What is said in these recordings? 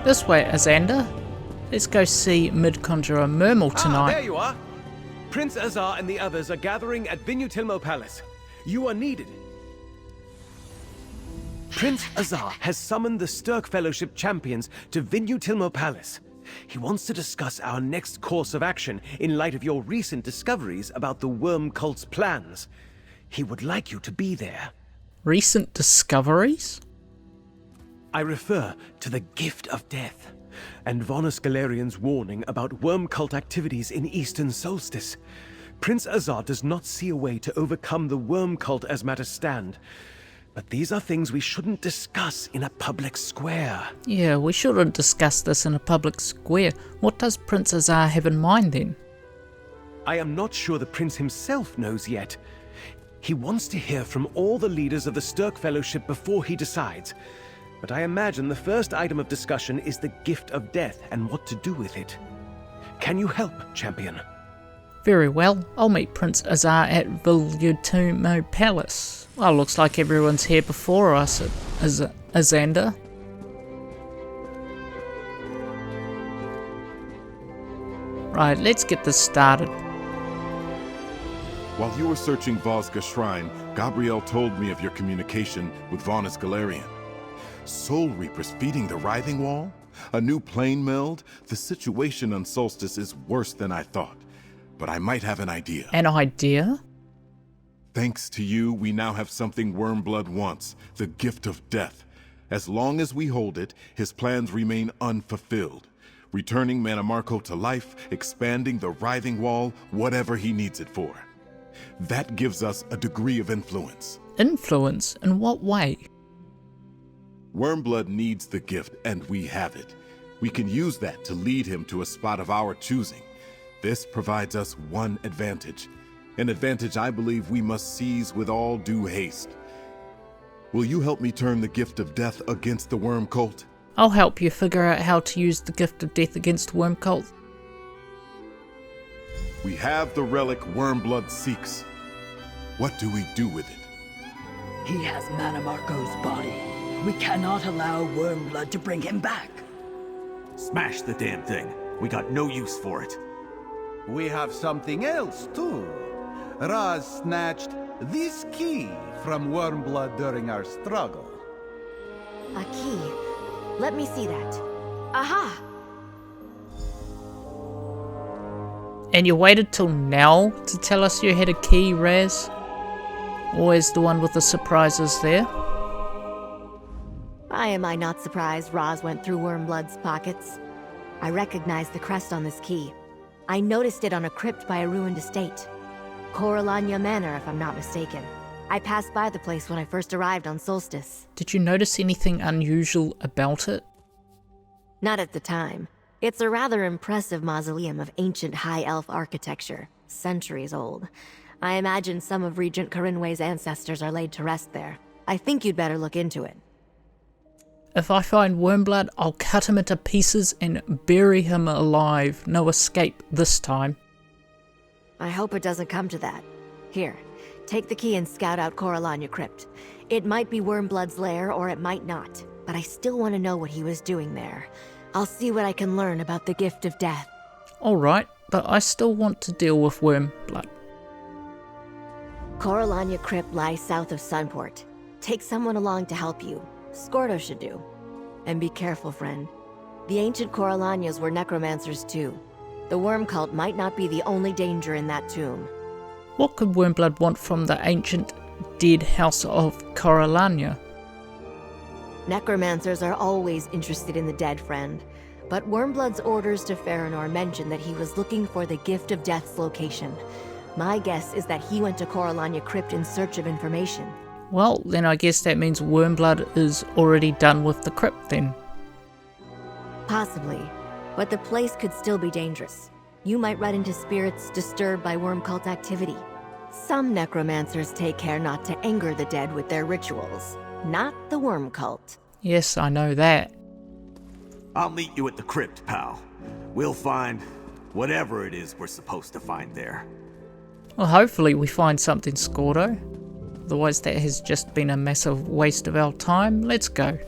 This way, Azander. Let's go see Mid-Conjurer Mermal tonight. There you are! Prince Azar and the others are gathering at Vinutilmo Palace. You are needed. Prince Azar has summoned the Stirk Fellowship champions to Vinutilmo Palace. He wants to discuss our next course of action in light of your recent discoveries about the Worm Cult's plans. He would like you to be there. Recent discoveries? I refer to the Gift of Death, and Vonus Galerian's warning about Worm Cult activities in Eastern Solstice. Prince Azar does not see a way to overcome the Worm Cult as matters stand, but these are things we shouldn't discuss in a public square. Yeah, we shouldn't discuss this in a public square. What does Prince Azar have in mind then? I am not sure the Prince himself knows yet. He wants to hear from all the leaders of the Stirk Fellowship before he decides. But I imagine the first item of discussion is the Gift of Death and what to do with it. Can you help, champion? Very well, I'll meet Prince Azar at Vinutilmo Palace. Well, looks like everyone's here before us at Azander. Right, let's get this started. While you were searching Vosga Shrine, Gabrielle told me of your communication with Vonus Galerian. Soul Reapers feeding the Writhing Wall? A new plane meld? The situation on Solstice is worse than I thought. But I might have an idea. An idea? Thanks to you, we now have something Wormblood wants, the Gift of Death. As long as we hold it, his plans remain unfulfilled. Returning Manamarco to life, expanding the Writhing Wall, whatever he needs it for. That gives us a degree of influence. Influence? In what way? Wormblood needs the gift, and we have it. We can use that to lead him to a spot of our choosing. This provides us one advantage. An advantage I believe we must seize with all due haste. Will you help me turn the Gift of Death against the Worm Cult? I'll help you figure out how to use the Gift of Death against the Worm Cult. We have the relic Wormblood seeks. What do we do with it? He has Manamarco's body. We cannot allow Wormblood to bring him back. Smash the damn thing. We got no use for it. We have something else, too. Raz snatched this key from Wormblood during our struggle. A key. Let me see that. Aha! And you waited till now to tell us you had a key, Raz? Always the one with the surprises there. Why am I not surprised Raz went through Wormblood's pockets? I recognize the crest on this key. I noticed it on a crypt by a ruined estate. Corelanya Manor, if I'm not mistaken. I passed by the place when I first arrived on Solstice. Did you notice anything unusual about it? Not at the time. It's a rather impressive mausoleum of ancient high elf architecture, centuries old. I imagine some of Regent Corinway's ancestors are laid to rest there. I think you'd better look into it. If I find Wormblood, I'll cut him into pieces and bury him alive. No escape this time. I hope it doesn't come to that. Here, take the key and scout out Corelanya Crypt. It might be Wormblood's lair or it might not, but I still want to know what he was doing there. I'll see what I can learn about the Gift of Death. Alright, but I still want to deal with Wormblood. Corelanya Crypt lies south of Sunport. Take someone along to help you. Scordo should do. And be careful, friend. The ancient Corelanyas were necromancers too. The Worm Cult might not be the only danger in that tomb. What could Wormblood want from the ancient dead house of Corelanya? Necromancers are always interested in the dead, friend. But Wormblood's orders to Farinor mention that he was looking for the Gift of Death's location. My guess is that he went to Corelanya Crypt in search of information. Well, then I guess that means Wormblood is already done with the crypt then. Possibly. But the place could still be dangerous. You might run into spirits disturbed by Worm Cult activity. Some necromancers take care not to anger the dead with their rituals. Not the Worm Cult. Yes, I know that. I'll meet you at the crypt, pal. We'll find whatever it is we're supposed to find there. Well, hopefully we find something, Scordo. Otherwise that has just been a massive waste of our time. Let's go.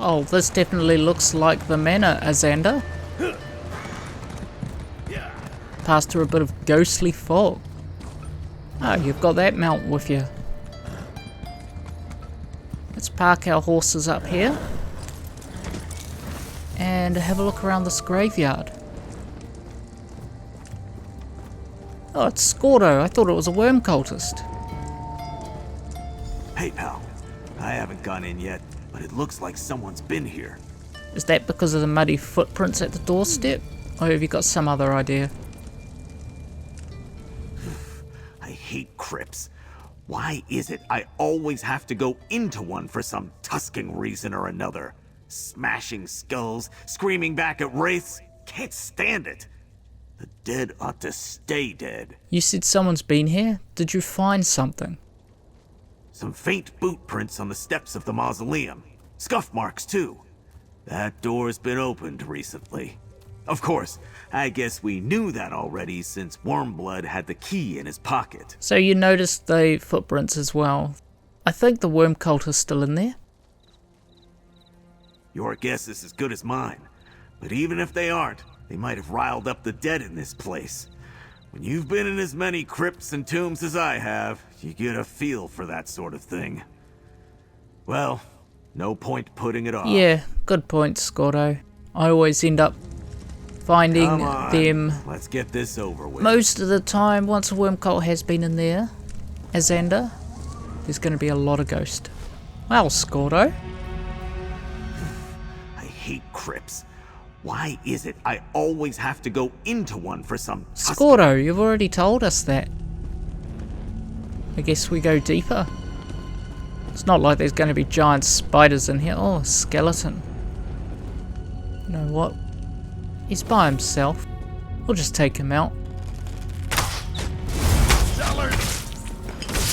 Oh, this definitely looks like the manor, Azander. Passed through a bit of ghostly fog. Oh, you've got that mount with you. Let's park our horses up here. And have a look around this graveyard. Oh, it's Scordo. I thought it was a worm cultist. Hey, pal. I haven't gone in yet, but it looks like someone's been here. Is that because of the muddy footprints at the doorstep? Or have you got some other idea? I hate crypts. Why is it I always have to go into one for some Tuscan reason or another? Smashing skulls, screaming back at wraiths. Can't stand it. The dead ought to stay dead. You said someone's been here? Did you find something? Some faint boot prints on the steps of the mausoleum. Scuff marks, too. That door's been opened recently. Of course, I guess we knew that already since Wormblood had the key in his pocket. So you noticed the footprints as well. I think the worm cult is still in there. Your guess is as good as mine. But even if they aren't, they might have riled up the dead in this place. When you've been in as many crypts and tombs as I have, you get a feel for that sort of thing. Well, no point putting it off. Yeah, good point, Scordo. I always end up finding Come on, them let's get this over with. most of the time. Once a worm cult has been in there, Azander, there's going to be a lot of ghost. Well, Scordo. I hate crypts. Why is it I always have to go into one for some Scordo, you've already told us that. I guess we go deeper. It's not like there's going to be giant spiders in here. Oh, a skeleton. You know what? He's by himself. We'll just take him out.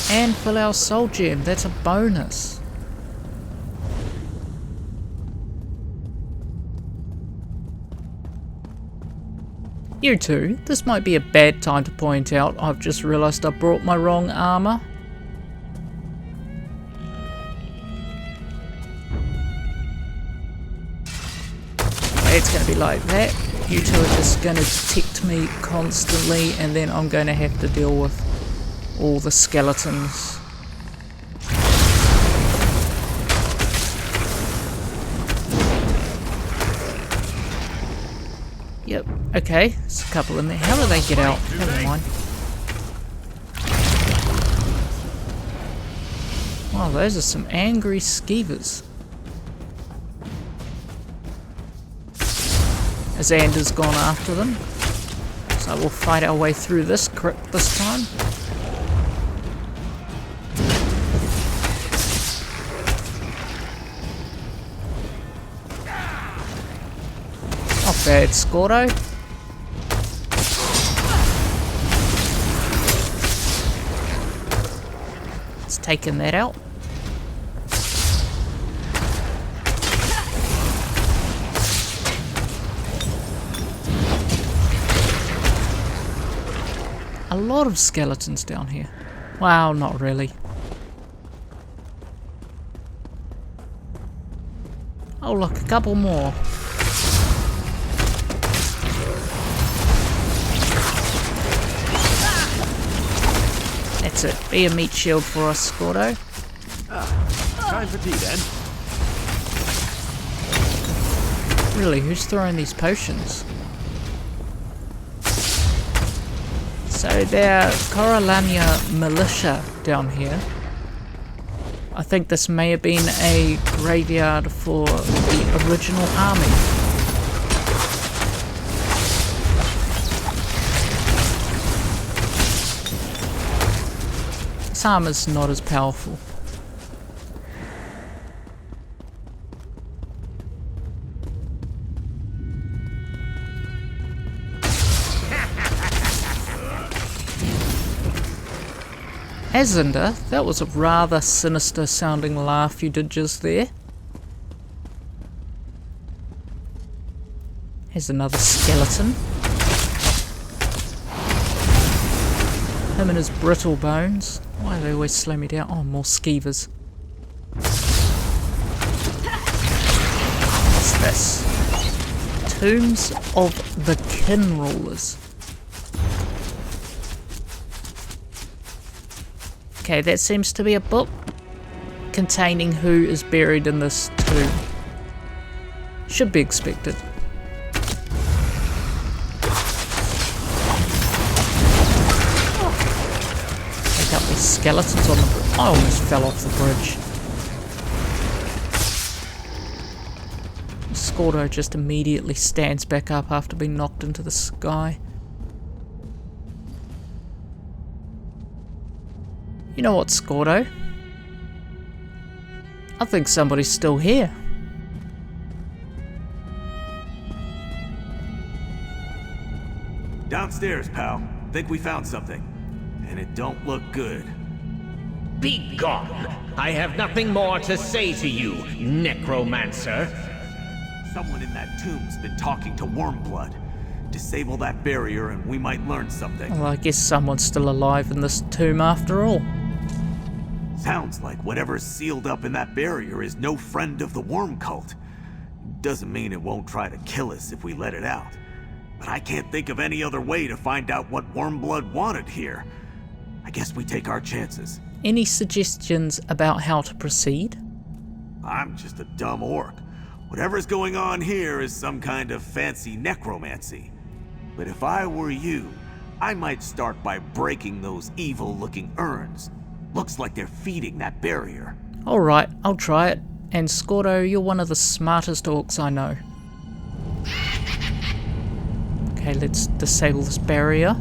And fill our soul gem. That's a bonus. You two, this might be a bad time to point out I've just realised I brought my wrong armour. It's going to be like that. You two are just going to detect me constantly, and then I'm going to have to deal with all the skeletons. Yep, okay, there's a couple in there. How do they get out? Never mind. Wow, those are some angry skeevers. Azander's gone after them. So we'll fight our way through this crypt this time. Not bad, Scordo. It's taken that out. A lot of skeletons down here. Wow, not really. Oh look, a couple more. That's it. Be a meat shield for us, Scordo. Time for tea then. Really, who's throwing these potions? So they're Corelanya militia down here. I think this may have been a graveyard for the original army. This armor's not as powerful. Azander, that was a rather sinister sounding laugh you did just there. Here's another skeleton. Him and his brittle bones. Why do they always slow me down? Oh, more skeevers. this? Tombs of the Kin Rulers. Okay, that seems to be a book containing who is buried in this tomb. Should be expected. Take out these skeletons on the bridge. I almost fell off the bridge. Scordo just immediately stands back up after being knocked into the sky. You know what, Scordo? I think somebody's still here. Downstairs, pal. Think we found something. And it don't look good. Be gone! I have nothing more to say to you, necromancer. Someone in that tomb's been talking to Wormblood. Disable that barrier and we might learn something. Well, I guess someone's still alive in this tomb after all. Sounds like whatever's sealed up in that barrier is no friend of the worm cult. Doesn't mean it won't try to kill us if we let it out. But I can't think of any other way to find out what Wormblood wanted here. I guess we take our chances. Any suggestions about how to proceed? I'm just a dumb orc. Whatever's going on here is some kind of fancy necromancy. But if I were you, I might start by breaking those evil-looking urns. Looks like they're feeding that barrier. Alright, I'll try it. And Scordo, you're one of the smartest orcs I know. Okay, let's disable this barrier.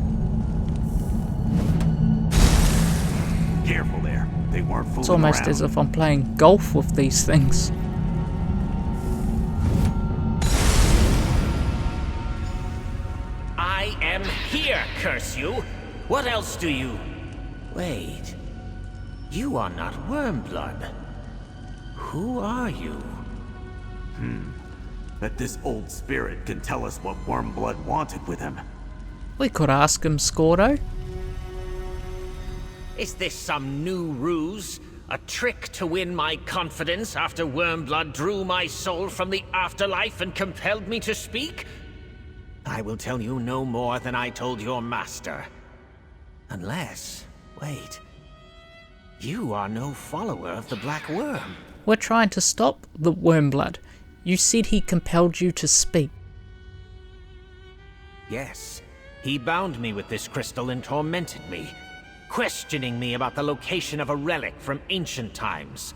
Careful there. They weren't fooling It's almost around. as if I'm playing golf with these things. I am here, curse you! What else do you... Wait... You are not Wormblood. Who are you? Bet this old spirit can tell us what Wormblood wanted with him. We could ask him, Scordo. Is this some new ruse? A trick to win my confidence after Wormblood drew my soul from the afterlife and compelled me to speak? I will tell you no more than I told your master. Unless... wait... You are no follower of the Black Worm. We're trying to stop the Wormblood. You said he compelled you to speak. Yes. He bound me with this crystal and tormented me, questioning me about the location of a relic from ancient times.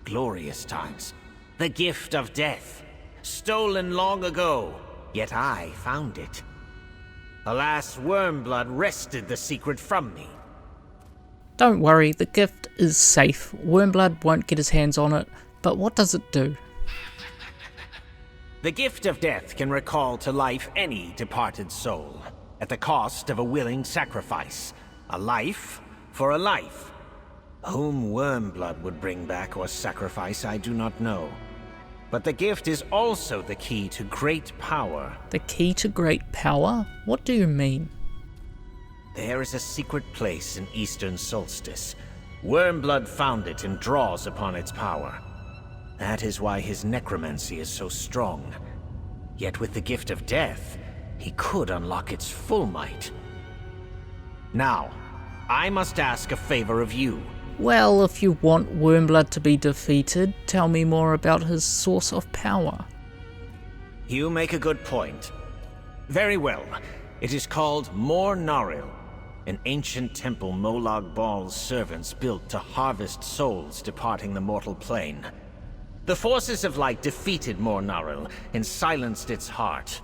Glorious times. The gift of death. Stolen long ago, yet I found it. Alas, Wormblood wrested the secret from me. Don't worry, the gift is safe. Wormblood won't get his hands on it, but what does it do? The gift of death can recall to life any departed soul, at the cost of a willing sacrifice. A life for a life. Whom Wormblood would bring back or sacrifice, I do not know. But the gift is also the key to great power. The key to great power? What do you mean? There is a secret place in Eastern Solstice. Wormblood found it and draws upon its power. That is why his necromancy is so strong. Yet with the gift of death, he could unlock its full might. Now, I must ask a favor of you. Well, if you want Wormblood to be defeated, tell me more about his source of power. You make a good point. Very well. It is called Mor Naril, an ancient temple Molag Bal's servants built to harvest souls departing the mortal plane. The forces of light defeated Mor Naril and silenced its heart,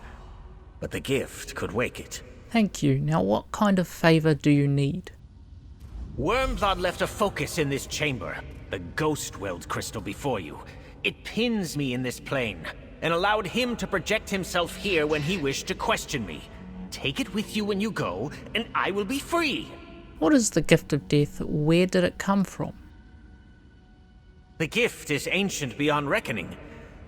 but the gift could wake it. Thank you. Now what kind of favor do you need? Wormblood left a focus in this chamber, the Ghost Weld crystal before you. It pins me in this plane, and allowed him to project himself here when he wished to question me. Take it with you when you go, and I will be free! What is the gift of death? Where did it come from? The gift is ancient beyond reckoning.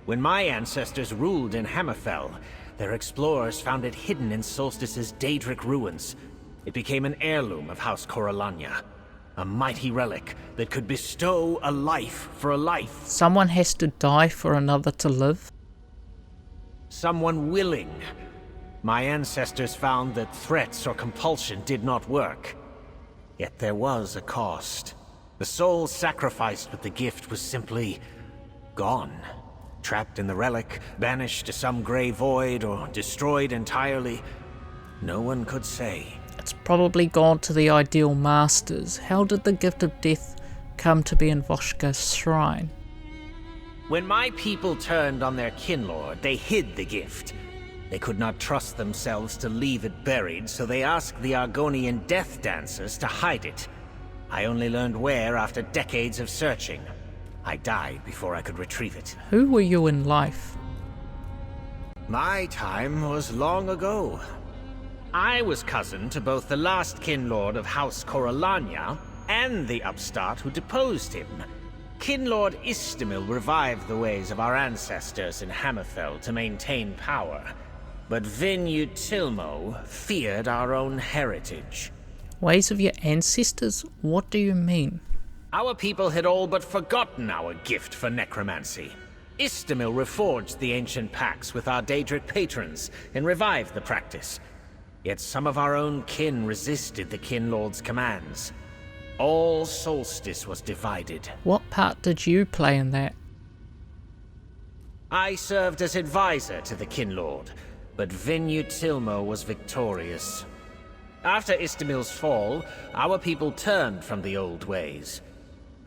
When my ancestors ruled in Hammerfell, their explorers found it hidden in Solstice's Daedric ruins. It became an heirloom of House Corelanya. A mighty relic that could bestow a life for a life. Someone has to die for another to live? Someone willing. My ancestors found that threats or compulsion did not work. Yet there was a cost. The soul sacrificed with the gift was simply gone. Trapped in the relic, banished to some grey void, or destroyed entirely. No one could say. It's probably gone to the ideal masters. How did the gift of death come to be in Voshka's shrine? When my people turned on their kinlord, they hid the gift. They could not trust themselves to leave it buried, so they asked the Argonian death dancers to hide it. I only learned where after decades of searching. I died before I could retrieve it. Who were you in life? My time was long ago. I was cousin to both the last kinlord of House Corelanya and the upstart who deposed him. Kinlord Istamil revived the ways of our ancestors in Hammerfell to maintain power. But Vinyu Tilmo feared our own heritage. Ways of your ancestors? What do you mean? Our people had all but forgotten our gift for necromancy. Istamil reforged the ancient pacts with our Daedric patrons and revived the practice. Yet some of our own kin resisted the Kinlord's commands. All Solstice was divided. What part did you play in that? I served as advisor to the Kinlord, but Vinyu Tilmo was victorious. After Istamil's fall, our people turned from the old ways.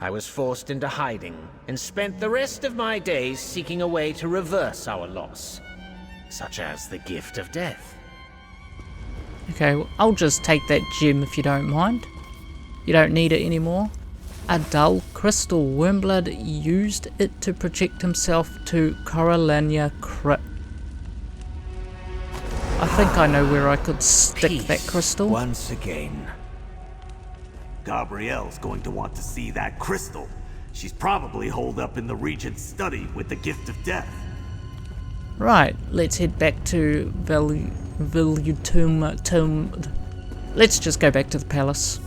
I was forced into hiding, and spent the rest of my days seeking a way to reverse our loss. Such as the gift of death. Okay, well, I'll just take that gem if you don't mind. You don't need it anymore. A dull crystal. Wormblood used it to project himself to Corelanya Crypt. I think I know where I could stick Peace that crystal. once again. Gabrielle's going to want to see that crystal. She's probably holed up in the Regent's study with the gift of death. Right, let's head back to Let's just go back to the palace.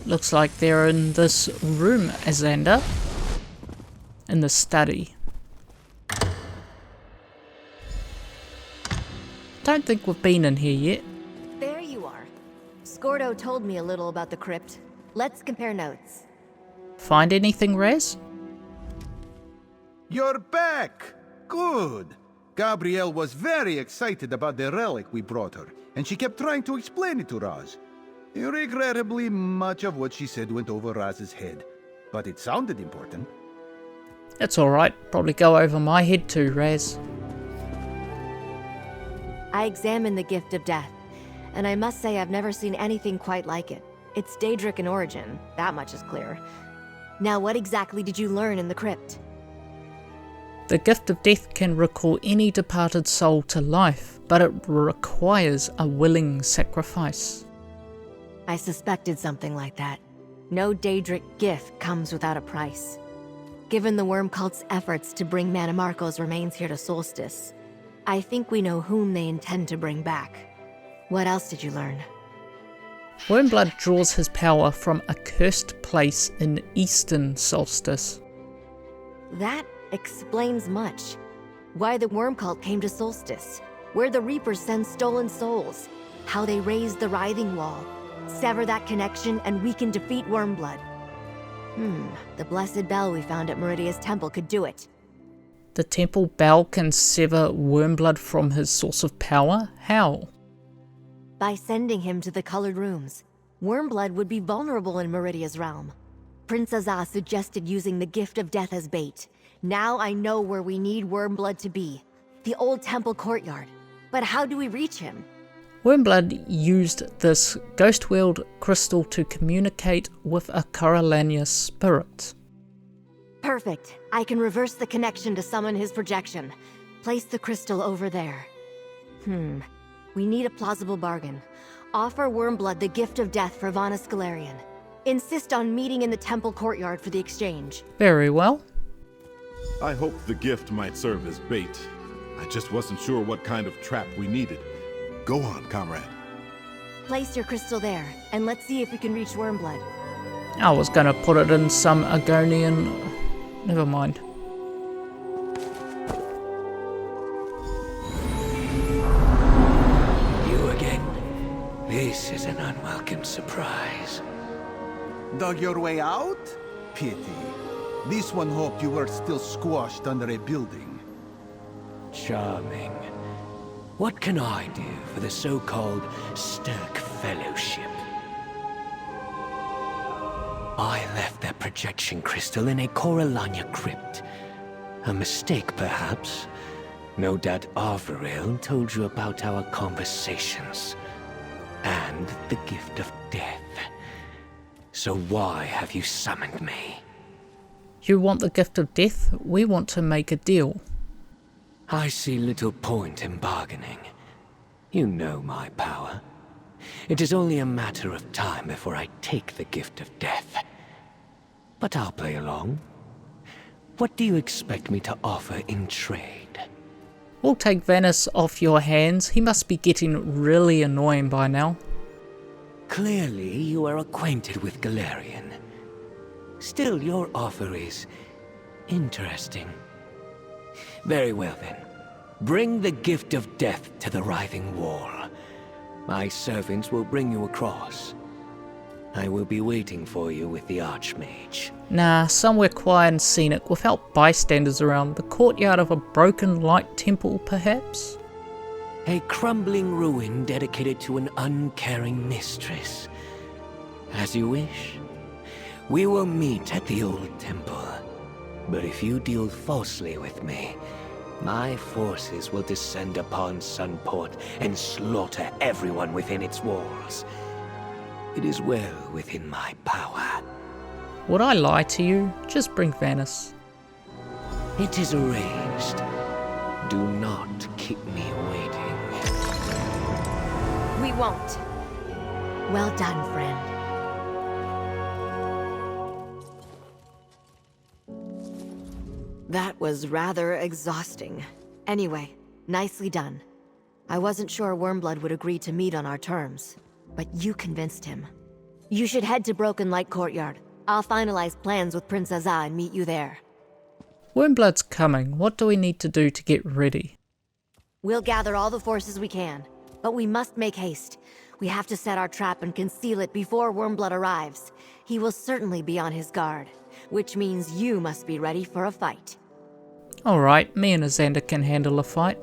Looks like they're in this room, Azander. In the study. Don't think we've been in here yet. There you are. Scordo told me a little about the crypt. Let's compare notes. Find anything, Raz? You're back! Good! Gabrielle was very excited about the relic we brought her, and she kept trying to explain it to Raz. Regrettably, much of what she said went over Raz's head, but it sounded important. That's alright, probably go over my head too, Raz. I examined the gift of death, and I must say I've never seen anything quite like it. It's Daedric in origin, that much is clear. Now what exactly did you learn in the crypt? The gift of death can recall any departed soul to life, but it requires a willing sacrifice. I suspected something like that. No Daedric gift comes without a price. Given the Worm Cult's efforts to bring Manamarco's remains here to Solstice, I think we know whom they intend to bring back. What else did you learn? Wormblood draws his power from a cursed place in eastern Solstice. That explains much. Why the Worm Cult came to Solstice, where the Reapers send stolen souls, how they raised the Writhing Wall, sever that connection, and we can defeat Wormblood. The blessed bell we found at Meridia's temple could do it. The temple bell can sever Wormblood from his source of power? How? By sending him to the colored rooms, Wormblood would be vulnerable in Meridia's realm. Prince Azaz suggested using the gift of death as bait. Now I know where we need Wormblood to be. The old temple courtyard. But how do we reach him? Wormblood used this ghost-wheeled crystal to communicate with a Corelanya spirit. Perfect. I can reverse the connection to summon his projection. Place the crystal over there. We need a plausible bargain. Offer Wormblood the gift of death for Vana Scalarian. Insist on meeting in the temple courtyard for the exchange. Very well. I hoped the gift might serve as bait. I just wasn't sure what kind of trap we needed. Go on, comrade. Place your crystal there, and let's see if we can reach Wormblood. I was gonna put it in some Argonian... Never mind. an unwelcome surprise. Dug your way out? Pity. This one hoped you were still squashed under a building. Charming. What can I do for the so-called Stirk Fellowship? I left that projection crystal in a Corelanya Crypt. A mistake, perhaps. No doubt Arthuriel told you about our conversations. And the gift of death. So why have you summoned me? You want the gift of death? We want to make a deal. I see little point in bargaining. You know my power. It is only a matter of time before I take the gift of death. But I'll play along. What do you expect me to offer in trade? We'll take Venice off your hands. He must be getting really annoying by now. Clearly, you are acquainted with Galarian. Still, your offer is interesting. Very well then. Bring the gift of death to the writhing wall. My servants will bring you across. I will be waiting for you with the Archmage. Nah, somewhere quiet and scenic without bystanders around. The courtyard of a broken light temple, perhaps? A crumbling ruin dedicated to an uncaring mistress. As you wish. We will meet at the old temple. But if you deal falsely with me, my forces will descend upon Sunport and slaughter everyone within its walls. It is well within my power. Would I lie to you? Just bring Venice. It is arranged. Do not keep me waiting. We won't. Well done, friend. That was rather exhausting. Anyway, nicely done. I wasn't sure Wormblood would agree to meet on our terms, but you convinced him. You should head to Broken Light Courtyard. I'll finalize plans with Prince Azza and meet you there. Wormblood's coming. What do we need to do to get ready? We'll gather all the forces we can, but we must make haste. We have to set our trap and conceal it before Wormblood arrives. He will certainly be on his guard, which means you must be ready for a fight. Alright, me and Azander can handle a fight.